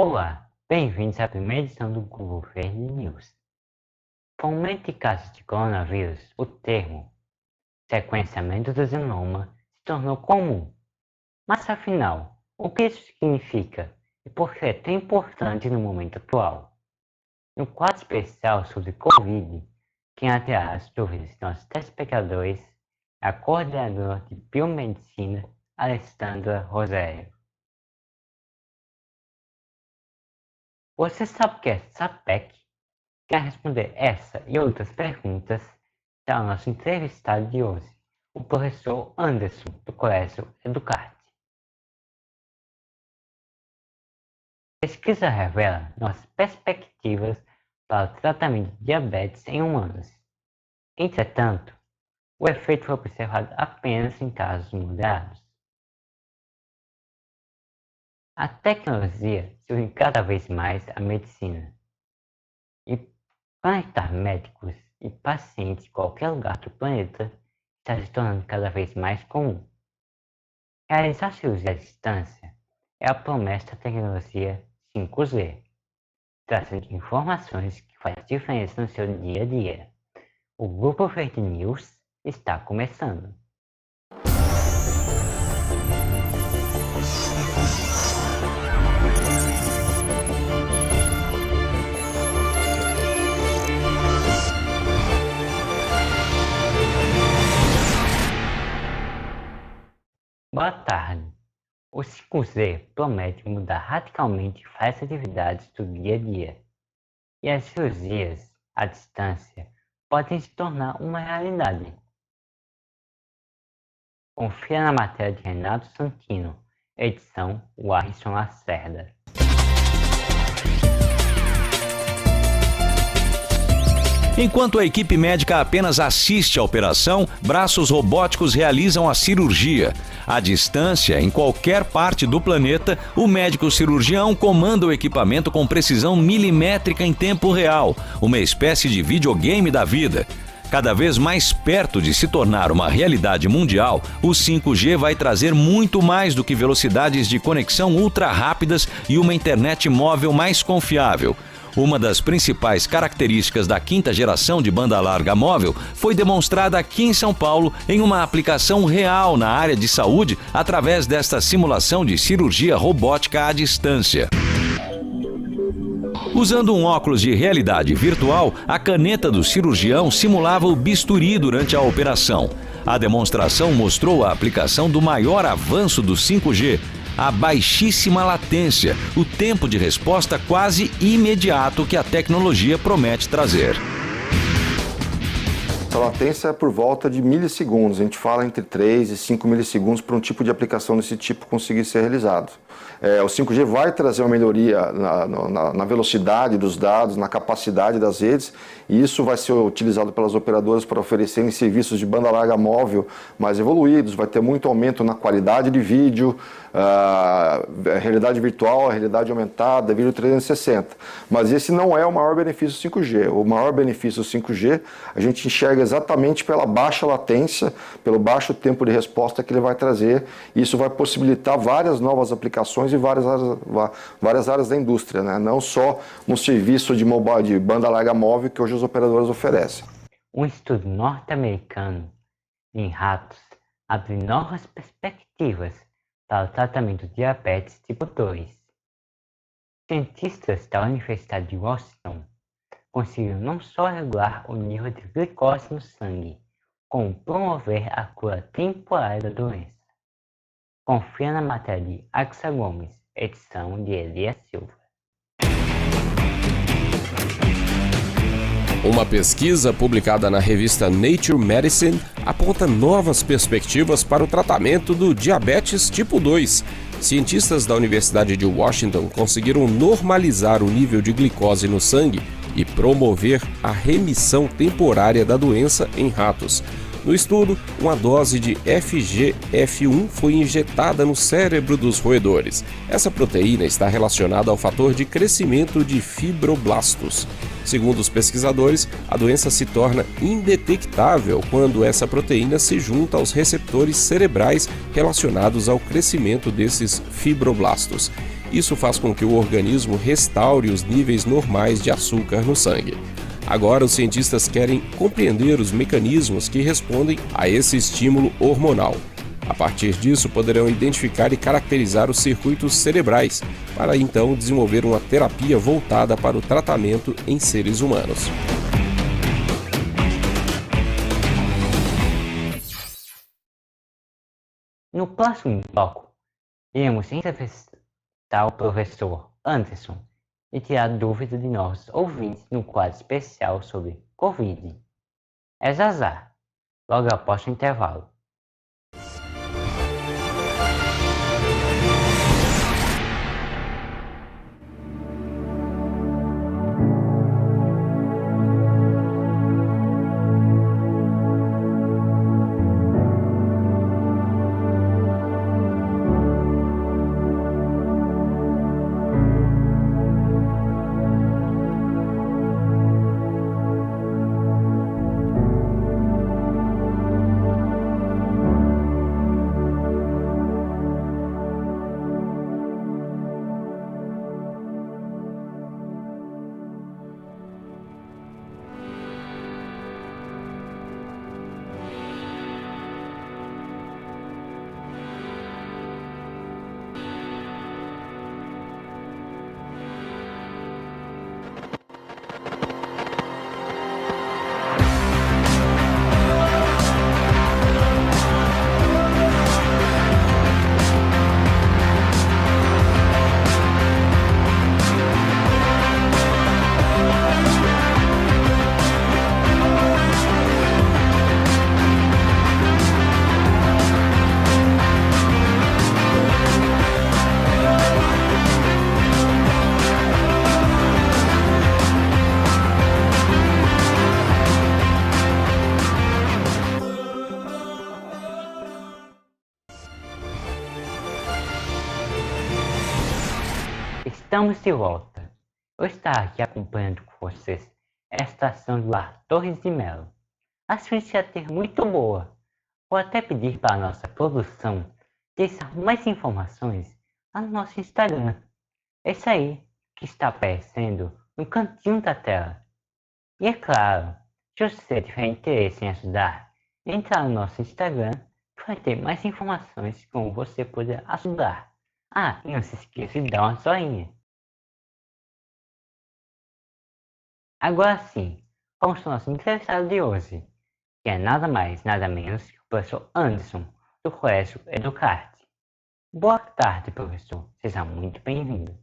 Olá, bem-vindos à primeira edição do Google Verde News. Com o aumento de casos de coronavírus, o termo sequenciamento do genoma se tornou comum. Mas afinal, o que isso significa e por que é tão importante no momento atual? No quadro especial sobre Covid, quem aterra as dúvidas de nossos telespectadores é a coordenadora de Biomedicina, Alessandra Rosério. Você sabe o que é SAPEC? Quer responder essa e outras perguntas será o nosso entrevistado de hoje, o professor Anderson, do Colégio Educarte. Pesquisa revela novas perspectivas para o tratamento de diabetes em humanos. Entretanto, o efeito foi observado apenas em casos moderados. A tecnologia se une cada vez mais à medicina. E conectar médicos e pacientes em qualquer lugar do planeta está se tornando cada vez mais comum. Realizar cirurgia à distância é a promessa da tecnologia 5G, trazendo informações que fazem diferença no seu dia a dia. O Grupo Verde News está começando. Boa tarde. O 5G promete mudar radicalmente várias atividades do dia a dia, e as cirurgias à distância podem se tornar uma realidade. Confira na matéria de Renato Santino, edição Warrison Lacerda. Enquanto a equipe médica apenas assiste à operação, braços robóticos realizam a cirurgia. À distância, em qualquer parte do planeta, o médico cirurgião comanda o equipamento com precisão milimétrica em tempo real, uma espécie de videogame da vida. Cada vez mais perto de se tornar uma realidade mundial, o 5G vai trazer muito mais do que velocidades de conexão ultra rápidas e uma internet móvel mais confiável. Uma das principais características da quinta geração de banda larga móvel foi demonstrada aqui em São Paulo em uma aplicação real na área de saúde através desta simulação de cirurgia robótica à distância. Usando um óculos de realidade virtual, a caneta do cirurgião simulava o bisturi durante a operação. A demonstração mostrou a aplicação do maior avanço do 5G, a baixíssima latência, o tempo de resposta quase imediato que a tecnologia promete trazer. A latência é por volta de milissegundos, a gente fala entre 3 e 5 milissegundos para um tipo de aplicação desse tipo conseguir ser realizado. O 5G vai trazer uma melhoria na velocidade dos dados, na capacidade das redes, e isso vai ser utilizado pelas operadoras para oferecerem serviços de banda larga móvel mais evoluídos, vai ter muito aumento na qualidade de vídeo, realidade virtual, realidade aumentada, vídeo 360. Mas esse não é o maior benefício do 5G. O maior benefício do 5G a gente enxerga exatamente pela baixa latência, pelo baixo tempo de resposta que ele vai trazer, e isso vai possibilitar várias novas aplicações e várias áreas da indústria, né? Não só no serviço de banda larga móvel que hoje as operadoras oferecem. Um estudo norte-americano em ratos abre novas perspectivas para o tratamento de diabetes tipo 2. Cientistas da Universidade de Washington conseguiram não só regular o nível de glicose no sangue, como promover a cura temporária da doença. Confira na matéria de Axa Gomes, edição de Elias Silva. Uma pesquisa publicada na revista Nature Medicine aponta novas perspectivas para o tratamento do diabetes tipo 2. Cientistas da Universidade de Washington conseguiram normalizar o nível de glicose no sangue e promover a remissão temporária da doença em ratos. No estudo, uma dose de FGF1 foi injetada no cérebro dos roedores. Essa proteína está relacionada ao fator de crescimento de fibroblastos. Segundo os pesquisadores, a doença se torna indetectável quando essa proteína se junta aos receptores cerebrais relacionados ao crescimento desses fibroblastos. Isso faz com que o organismo restaure os níveis normais de açúcar no sangue. Agora, os cientistas querem compreender os mecanismos que respondem a esse estímulo hormonal. A partir disso, poderão identificar e caracterizar os circuitos cerebrais, para então desenvolver uma terapia voltada para o tratamento em seres humanos. No próximo bloco, iremos entrevistar o professor Anderson e tirar dúvidas de nossos ouvintes no quadro especial sobre Covid. É Zazá, logo após o intervalo. Estamos de volta. Eu estou aqui acompanhando com vocês a estação do ar Torres de Melo. A ciência é muito boa. Vou até pedir para a nossa produção deixar mais informações no nosso Instagram. Esse aí que está aparecendo no cantinho da tela. E é claro, se você tiver interesse em ajudar, entra no nosso Instagram que vai ter mais informações de como você poder ajudar. Ah, e não se esqueça de dar uma joinha. Agora sim, vamos para o nosso entrevistado de hoje, que é nada mais, nada menos que o professor Anderson, do Colégio Educarte. Boa tarde, professor. Seja muito bem-vindo.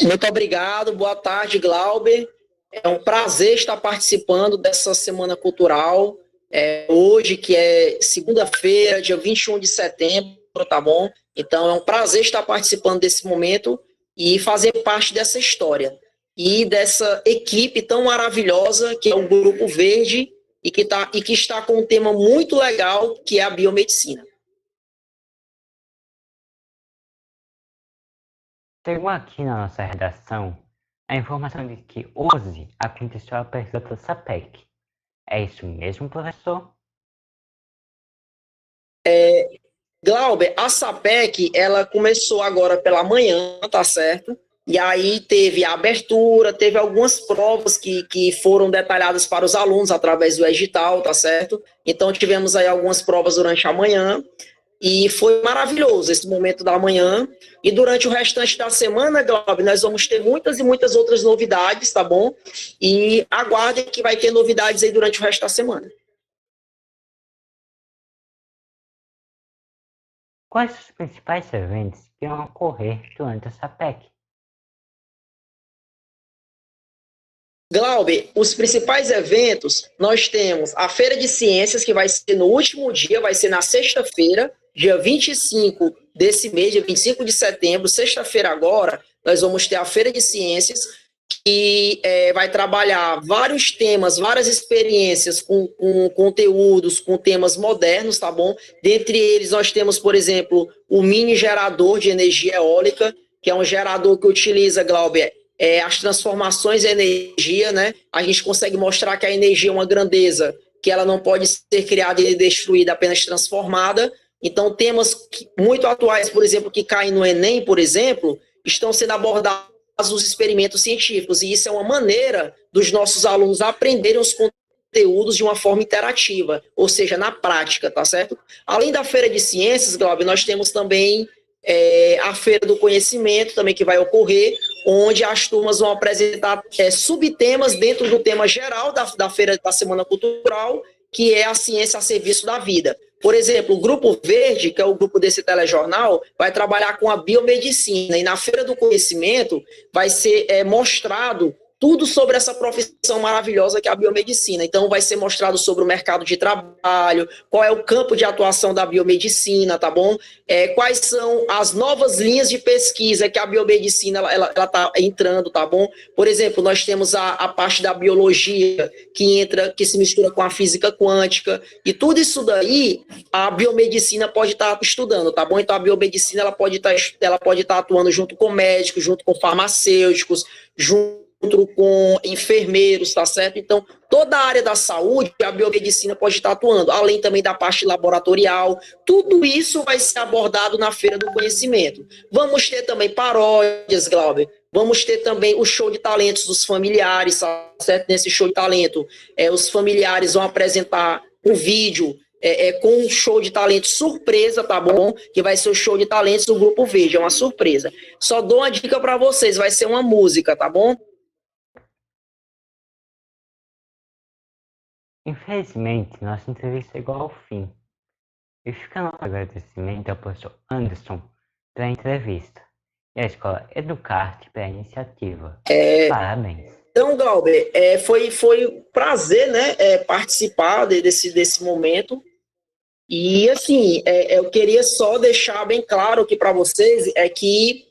Muito obrigado. Boa tarde, Glauber. É um prazer estar participando dessa Semana Cultural. Hoje, que é segunda-feira, dia 21 de setembro, tá bom? Então, é um prazer estar participando desse momento e fazer parte dessa história. E dessa equipe tão maravilhosa que é o Grupo Verde e que está com um tema muito legal, que é a biomedicina. Chegou aqui na nossa redação a informação de que hoje aconteceu a abertura da SAPEC. É isso mesmo, professor? Glauber, a SAPEC, ela começou agora pela manhã, tá certo? E aí teve a abertura, teve algumas provas que foram detalhadas para os alunos através do edital, tá certo? Então tivemos aí algumas provas durante a manhã e foi maravilhoso esse momento da manhã. E durante o restante da semana, Glauber, nós vamos ter muitas e muitas outras novidades, tá bom? E aguardem que vai ter novidades aí durante o resto da semana. Quais os principais eventos que vão ocorrer durante a SAPEC? Glauber, os principais eventos, nós temos a Feira de Ciências, que vai ser no último dia, vai ser na sexta-feira, dia 25 desse mês, dia 25 de setembro, sexta-feira agora, nós vamos ter a Feira de Ciências, que vai trabalhar vários temas, várias experiências com conteúdos, com temas modernos, tá bom? Dentre eles, nós temos, por exemplo, o mini gerador de energia eólica, que é um gerador que utiliza, Glauber, as transformações em energia, né? A gente consegue mostrar que a energia é uma grandeza, que ela não pode ser criada e destruída, apenas transformada. Então, temas muito atuais, por exemplo, que caem no Enem, por exemplo, estão sendo abordados os experimentos científicos, e isso é uma maneira dos nossos alunos aprenderem os conteúdos de uma forma interativa, ou seja, na prática, tá certo? Além da Feira de Ciências, Glauber, nós temos também a Feira do Conhecimento, também que vai ocorrer, onde as turmas vão apresentar subtemas dentro do tema geral da Feira da Semana Cultural, que é a ciência a serviço da vida. Por exemplo, o Grupo Verde, que é o grupo desse telejornal, vai trabalhar com a biomedicina, e na Feira do Conhecimento vai ser mostrado tudo sobre essa profissão maravilhosa que é a biomedicina. Então, vai ser mostrado sobre o mercado de trabalho, qual é o campo de atuação da biomedicina, tá bom? Quais são as novas linhas de pesquisa que a biomedicina ela tá entrando, tá bom? Por exemplo, nós temos a parte da biologia que se mistura com a física quântica, e tudo isso daí a biomedicina pode estar estudando, tá bom? Então, a biomedicina ela pode estar atuando junto com médicos, junto com farmacêuticos, junto com enfermeiros, tá certo? Então, toda a área da saúde, a biomedicina pode estar atuando, além também da parte laboratorial. Tudo isso vai ser abordado na Feira do Conhecimento. Vamos ter também paródias, Glauber. Vamos ter também o show de talentos dos familiares, tá certo? Nesse show de talento, os familiares vão apresentar um vídeo com um show de talentos surpresa, tá bom? Que vai ser o show de talentos do Grupo Verde, é uma surpresa. Só dou uma dica para vocês, vai ser uma música, tá bom? Infelizmente, nossa entrevista chegou ao fim. E fica nosso agradecimento ao professor Anderson pela entrevista e à Escola Educarte pela iniciativa. Parabéns. Então, Glauber, foi um prazer, né, participar desse momento. E, assim, eu queria só deixar bem claro aqui para vocês que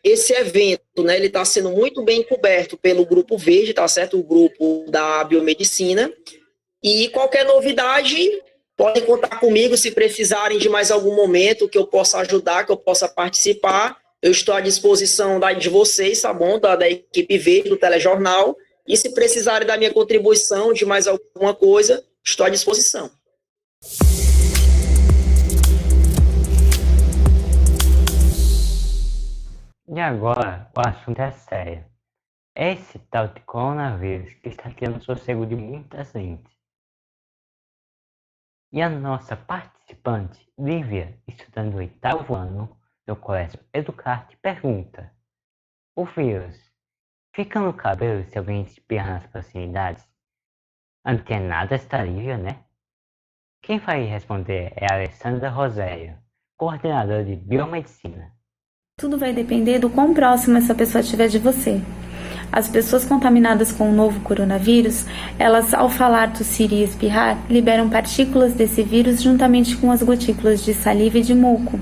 esse evento, né, ele está sendo muito bem coberto pelo Grupo Verde, tá certo? O grupo da biomedicina. E qualquer novidade, podem contar comigo se precisarem de mais algum momento que eu possa ajudar, que eu possa participar. Eu estou à disposição de vocês, tá bom? Da equipe Verde, do telejornal. E se precisarem da minha contribuição, de mais alguma coisa, estou à disposição. E agora, o assunto é sério. Esse tal de coronavírus que está tirando o sossego de muita gente. E a nossa participante, Lívia, estudando o 8º ano no Colégio Educarte, pergunta: o vírus fica no cabelo se alguém espirra nas proximidades? Antenada está Lívia, né? Quem vai responder é a Alessandra Rosério, coordenadora de Biomedicina. Tudo vai depender do quão próximo essa pessoa estiver de você. As pessoas contaminadas com o novo coronavírus, elas, ao falar, tossir e espirrar, liberam partículas desse vírus juntamente com as gotículas de saliva e de muco.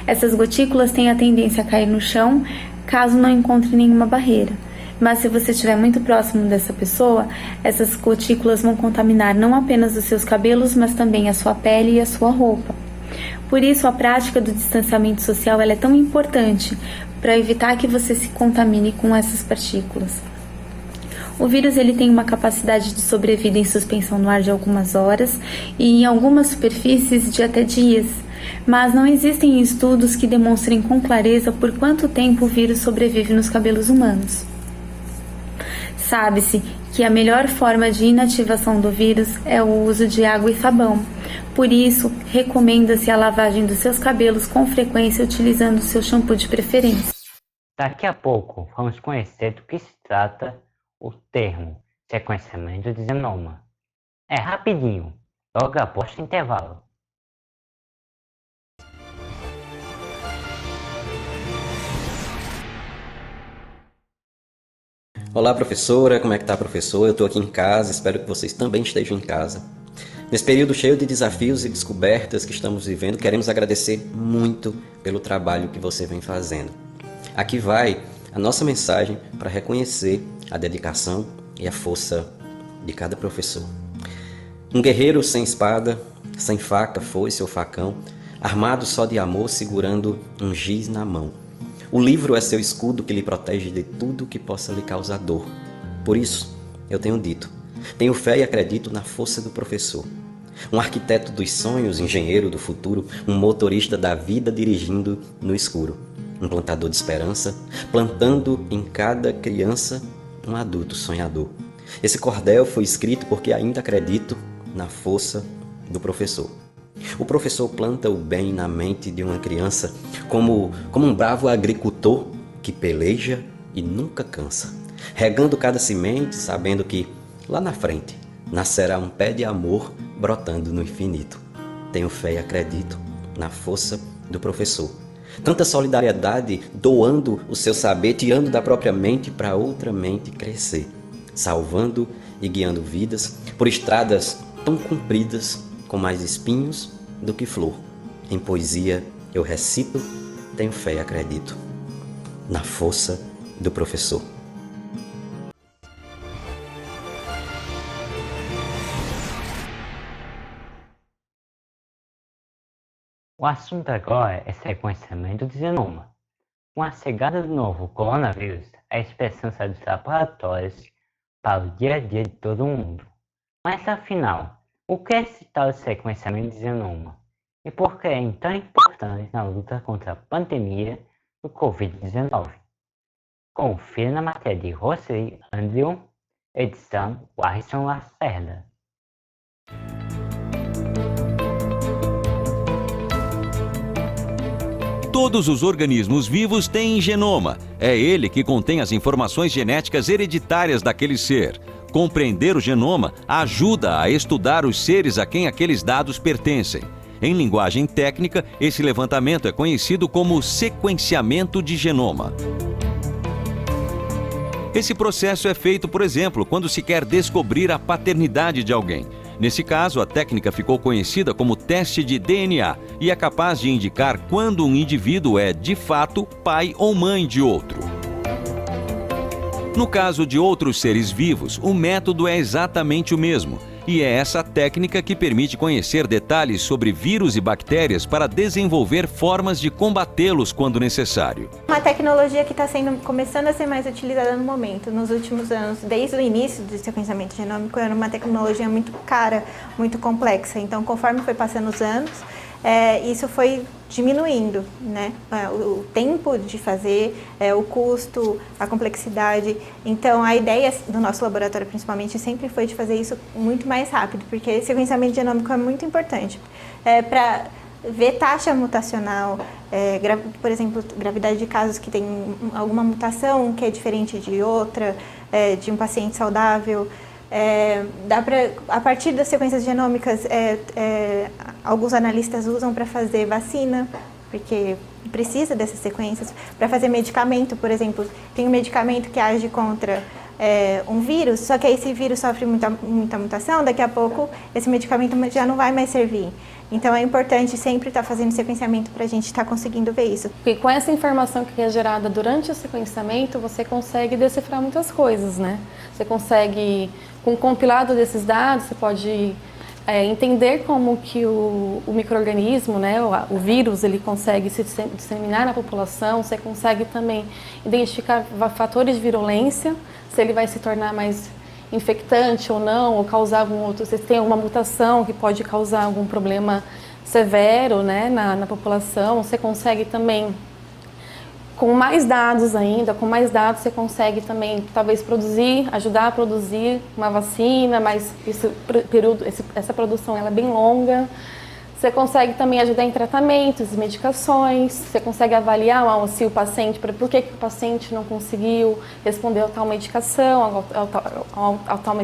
Essas gotículas têm a tendência a cair no chão, caso não encontre nenhuma barreira. Mas se você estiver muito próximo dessa pessoa, essas gotículas vão contaminar não apenas os seus cabelos, mas também a sua pele e a sua roupa. Por isso, a prática do distanciamento social ela é tão importante para evitar que você se contamine com essas partículas. O vírus ele tem uma capacidade de sobrevida em suspensão no ar de algumas horas e em algumas superfícies de até dias, mas não existem estudos que demonstrem com clareza por quanto tempo o vírus sobrevive nos cabelos humanos. Sabe-se que a melhor forma de inativação do vírus é o uso de água e sabão. Por isso, recomenda-se a lavagem dos seus cabelos com frequência utilizando o seu shampoo de preferência. Daqui a pouco vamos conhecer do que se trata o termo sequenciamento de genoma. É rapidinho, logo após o intervalo. Olá, professora, como é que tá, professor? Eu tô aqui em casa, espero que vocês também estejam em casa. Nesse período cheio de desafios e descobertas que estamos vivendo, queremos agradecer muito pelo trabalho que você vem fazendo. Aqui vai a nossa mensagem para reconhecer a dedicação e a força de cada professor. Um guerreiro sem espada, sem faca, foice ou facão, armado só de amor, segurando um giz na mão. O livro é seu escudo que lhe protege de tudo que possa lhe causar dor. Por isso, eu tenho dito, tenho fé e acredito na força do professor. Um arquiteto dos sonhos, engenheiro do futuro, um motorista da vida dirigindo no escuro. um plantador de esperança, plantando em cada criança um adulto sonhador. Esse cordel foi escrito porque ainda acredito na força do professor. O professor planta o bem na mente de uma criança como um bravo agricultor que peleja e nunca cansa, regando cada semente, sabendo que lá na frente nascerá um pé de amor brotando no infinito. Tenho fé e acredito na força do professor. Tanta solidariedade doando o seu saber, tirando da própria mente para outra mente crescer, salvando e guiando vidas por estradas tão compridas com mais espinhos do que flor. Em poesia eu recito, tenho fé e acredito na força do professor. O assunto agora é sequenciamento do genoma. Com a chegada do novo coronavírus, a esperança dos laboratórios para o dia a dia de todo mundo. Mas afinal, o que é esse tal de sequenciamento de genoma? E por que é tão importante na luta contra a pandemia do Covid-19? Confira na matéria de Roseli Andrew, edição Warrison Lacerda. Todos os organismos vivos têm genoma. É ele que contém as informações genéticas hereditárias daquele ser. Compreender o genoma ajuda a estudar os seres a quem aqueles dados pertencem. Em linguagem técnica, esse levantamento é conhecido como sequenciamento de genoma. Esse processo é feito, por exemplo, quando se quer descobrir a paternidade de alguém. Nesse caso, a técnica ficou conhecida como teste de DNA e é capaz de indicar quando um indivíduo é, de fato, pai ou mãe de outro. No caso de outros seres vivos, o método é exatamente o mesmo. E é essa técnica que permite conhecer detalhes sobre vírus e bactérias para desenvolver formas de combatê-los quando necessário. Uma tecnologia que está começando a ser mais utilizada no momento. Nos últimos anos, desde o início do sequenciamento genômico, era uma tecnologia muito cara, muito complexa. Então, conforme foi passando os anos, isso foi diminuindo, né? O tempo de fazer, o custo, a complexidade. Então, a ideia do nosso laboratório, principalmente, sempre foi de fazer isso muito mais rápido, porque sequenciamento genômico é muito importante para ver taxa mutacional, por exemplo, gravidade de casos que tem alguma mutação que é diferente de outra, de um paciente saudável. Dá pra, a partir das sequências genômicas, alguns analistas usam para fazer vacina, porque precisa dessas sequências. Para fazer medicamento, por exemplo, tem um medicamento que age contra um vírus, só que aí esse vírus sofre muita mutação, daqui a pouco esse medicamento já não vai mais servir. Então é importante sempre estar fazendo sequenciamento para a gente estar conseguindo ver isso. Porque com essa informação que é gerada durante o sequenciamento, você consegue decifrar muitas coisas, né? Você consegue, com o compilado desses dados, você pode entender como que o micro-organismo, né, o vírus, ele consegue se disseminar na população. Você consegue também identificar fatores de virulência, se ele vai se tornar mais infectante ou não, ou causar algum outro, se tem alguma mutação que pode causar algum problema severo, né, na população. Você consegue também, com mais dados ainda, você consegue também talvez ajudar a produzir uma vacina, mas essa produção ela é bem longa. Você consegue também ajudar em tratamentos, medicações, você consegue avaliar se o paciente, por que o paciente não conseguiu responder a tal medicação, ao tal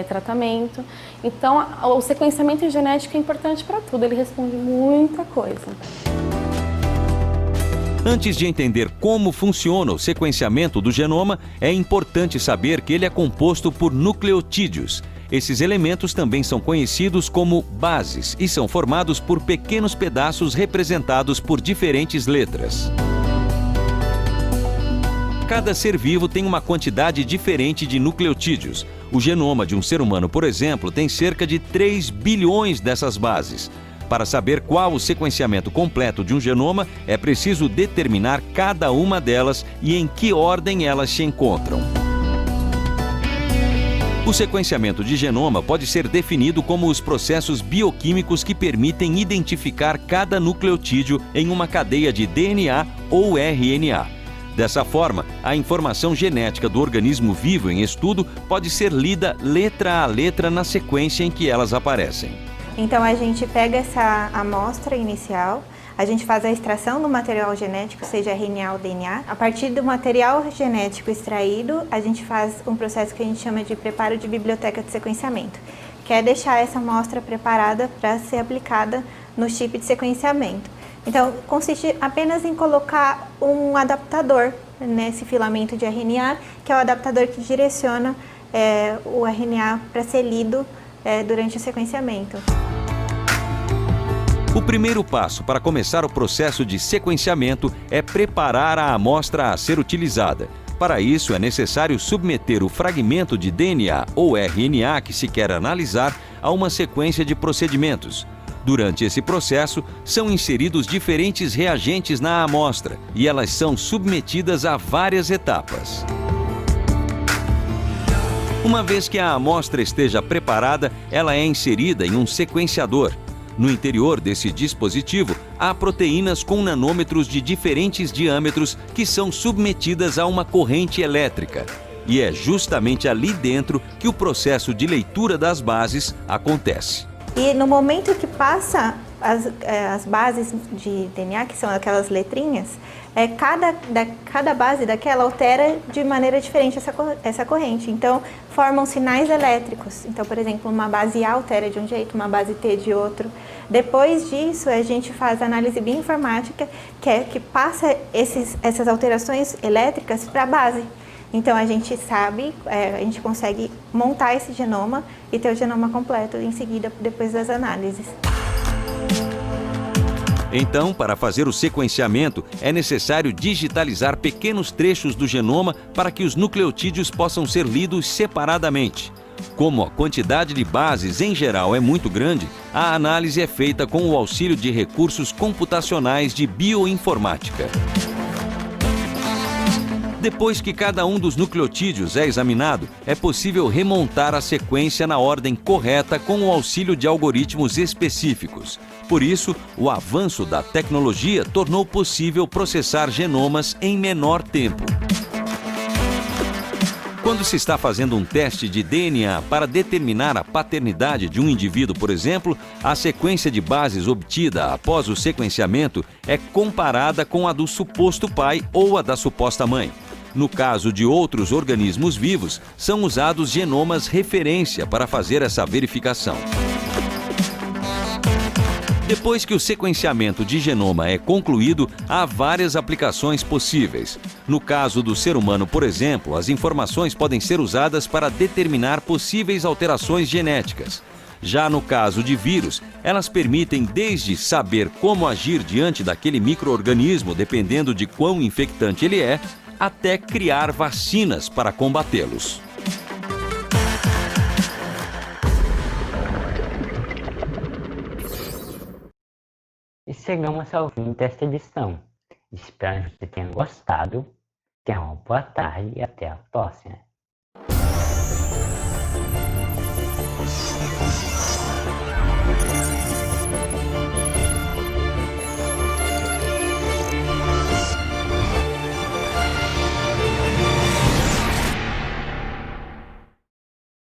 tratamento. Então, o sequenciamento genético é importante para tudo, ele responde muita coisa. Antes de entender como funciona o sequenciamento do genoma, é importante saber que ele é composto por nucleotídeos. Esses elementos também são conhecidos como bases e são formados por pequenos pedaços representados por diferentes letras. Cada ser vivo tem uma quantidade diferente de nucleotídeos. O genoma de um ser humano, por exemplo, tem cerca de 3 bilhões dessas bases. Para saber qual o sequenciamento completo de um genoma, é preciso determinar cada uma delas e em que ordem elas se encontram. O sequenciamento de genoma pode ser definido como os processos bioquímicos que permitem identificar cada nucleotídeo em uma cadeia de DNA ou RNA. Dessa forma, a informação genética do organismo vivo em estudo pode ser lida letra a letra na sequência em que elas aparecem. Então a gente pega essa amostra inicial, a gente faz a extração do material genético, seja RNA ou DNA. A partir do material genético extraído, a gente faz um processo que a gente chama de preparo de biblioteca de sequenciamento, que é deixar essa amostra preparada para ser aplicada no chip de sequenciamento. Então, consiste apenas em colocar um adaptador nesse filamento de RNA, que é o adaptador que direciona o RNA para ser lido durante o sequenciamento. O primeiro passo para começar o processo de sequenciamento é preparar a amostra a ser utilizada. Para isso, é necessário submeter o fragmento de DNA ou RNA que se quer analisar a uma sequência de procedimentos. Durante esse processo, são inseridos diferentes reagentes na amostra e elas são submetidas a várias etapas. Uma vez que a amostra esteja preparada, ela é inserida em um sequenciador. No interior desse dispositivo, há proteínas com nanômetros de diferentes diâmetros que são submetidas a uma corrente elétrica. E é justamente ali dentro que o processo de leitura das bases acontece. E no momento que passa as bases de DNA, que são aquelas letrinhas, cada base daquela altera de maneira diferente essa corrente. Então, formam sinais elétricos. Então, por exemplo, uma base A altera de um jeito, uma base T de outro. Depois disso, a gente faz a análise bioinformática, que passa essas alterações elétricas para a base. Então, a gente sabe, a gente consegue montar esse genoma e ter o genoma completo em seguida, depois das análises. Então, para fazer o sequenciamento, é necessário digitalizar pequenos trechos do genoma para que os nucleotídeos possam ser lidos separadamente. Como a quantidade de bases em geral é muito grande, a análise é feita com o auxílio de recursos computacionais de bioinformática. Depois que cada um dos nucleotídeos é examinado, é possível remontar a sequência na ordem correta com o auxílio de algoritmos específicos. Por isso, o avanço da tecnologia tornou possível processar genomas em menor tempo. Quando se está fazendo um teste de DNA para determinar a paternidade de um indivíduo, por exemplo, a sequência de bases obtida após o sequenciamento é comparada com a do suposto pai ou a da suposta mãe. No caso de outros organismos vivos, são usados genomas referência para fazer essa verificação. Depois que o sequenciamento de genoma é concluído, há várias aplicações possíveis. No caso do ser humano, por exemplo, as informações podem ser usadas para determinar possíveis alterações genéticas. Já no caso de vírus, elas permitem desde saber como agir diante daquele micro-organismo, dependendo de quão infectante ele é, até criar vacinas para combatê-los. E chegamos ao fim desta edição. Espero que você tenha gostado. Tenha uma boa tarde e até a próxima.